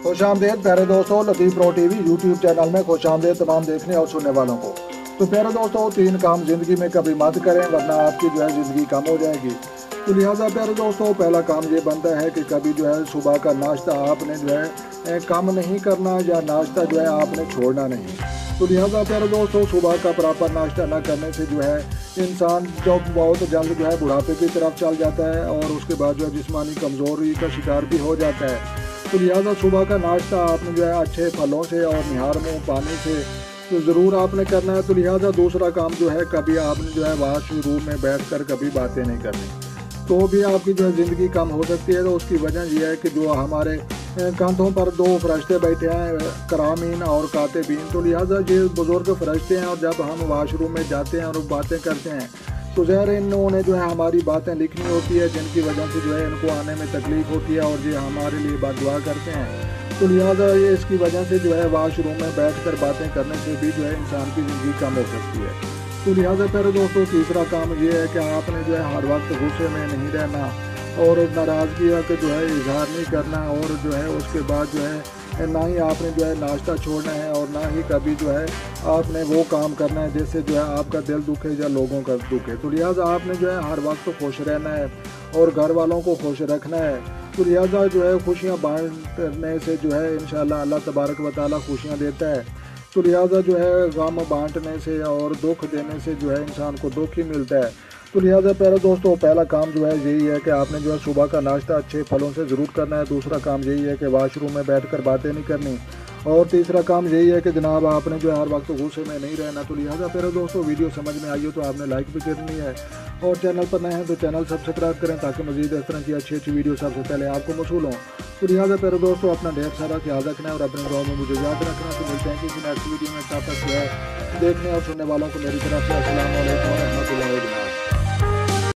खुशामदीद प्यारे दोस्तों, लतीफ़ pro TV YouTube channel में खुशामदीद तमाम देखने और सुनने वालों को। तो प्यारे दोस्तों, 3 काम ज़िंदगी में कभी मत करें वरना आपकी जो है ज़िंदगी कम हो जाएगी। तो लिहाजा प्यारे दोस्तों, पहला काम ये बनता है कि कभी जो है सुबह का नाश्ता आपने जो है कम नहीं करना या नाश्ता जो है आपने छोड़ना नहीं। तो लिहाजा प्यारे दोस्तों, सुबह का प्रॉपर नाश्ता न करने से जो है इंसान जो बहुत जल्द जो है बुढ़ापे की तरफ चल जाता है और उसके बाद जो है जिस्मानी कमज़ोरी का शिकार भी हो जाता है। तो लिहाजा सुबह का नाश्ता आपने जो है अच्छे फलों से और निहार मुँह पानी से तो ज़रूर आपने करना है। तो लिहाजा दूसरा काम जो है, कभी आपने जो है वॉशरूम में बैठकर कभी बातें नहीं करनी, तो भी आपकी जो है ज़िंदगी कम हो सकती है। तो उसकी वजह यह है कि जो हमारे कंधों पर 2 फरिश्ते बैठे हैं, करामीन और कातिबीन। तो लिहाजा ये बुज़ुर्ग फरिश्ते हैं और जब हम वॉशरूम में जाते हैं और बातें करते हैं तो ज़ाहिर इन्होंने जो है हमारी बातें लिखनी होती है, जिनकी वजह से जो है इनको आने में तकलीफ़ होती है और ये हमारे लिए दुआ करते हैं। तो लिहाजा ये इसकी वजह से जो है वॉशरूम में बैठकर बातें करने से भी जो है इंसान की ज़िंदगी कम हो सकती है। तो लिहाजा प्यारे दोस्तों, तीसरा काम ये है कि आपने जो है हर वक्त गुस्से में नहीं रहना और नाराज़गी का जो है इजहार नहीं करना, और जो है उसके बाद जो है ना ही आपने जो है नाश्ता छोड़ना है और ना ही कभी जो है आपने वो काम करना है जिससे जो है आपका दिल दुखे या लोगों का दुखे। तो लिहाजा आपने जो है हर वक्त खुश रहना है और घर वालों को खुश रखना है। तो लिहाजा जो है खुशियाँ बांटने से जो है इंशाअल्लाह अल्लाह तबारक व तआला खुशियाँ देता है। तो लिहाजा जो है गम बांटने से और दुख देने से जो है इंसान को दुख ही मिलता है। तो लिहाजा प्यारे दोस्तों, पहला काम जो है यही है कि आपने जो है सुबह का नाश्ता अच्छे फलों से ज़रूर करना है। दूसरा काम यही है कि वॉशरूम में बैठकर बातें नहीं करनी, और तीसरा काम यही है कि जनाब आपने जो है हर वक्त गुस्से में नहीं रहना। तो लिहाजा प्यारे दोस्तों, वीडियो समझ में आई हो तो आपने लाइक भी करनी है, और चैनल पर नए हैं तो चैनल सब्सक्राइब करें ताकि मज़ीद इस तरह की अच्छी वीडियो सबसे पहले आपको मौसूल हों। तो लिहाजा प्यारे दोस्तों, अपना ढेर सारा ख्याल रखना है और अपने गाँव में मुझे याद रखना। तो मिलते हैं किसी नेक्स्ट वीडियो में, तब तक जो है देखने और सुनने वालों को मेरी तरफ से अस्सलाम वालेकुम व रहमतुल्लाहि व बरकातहू।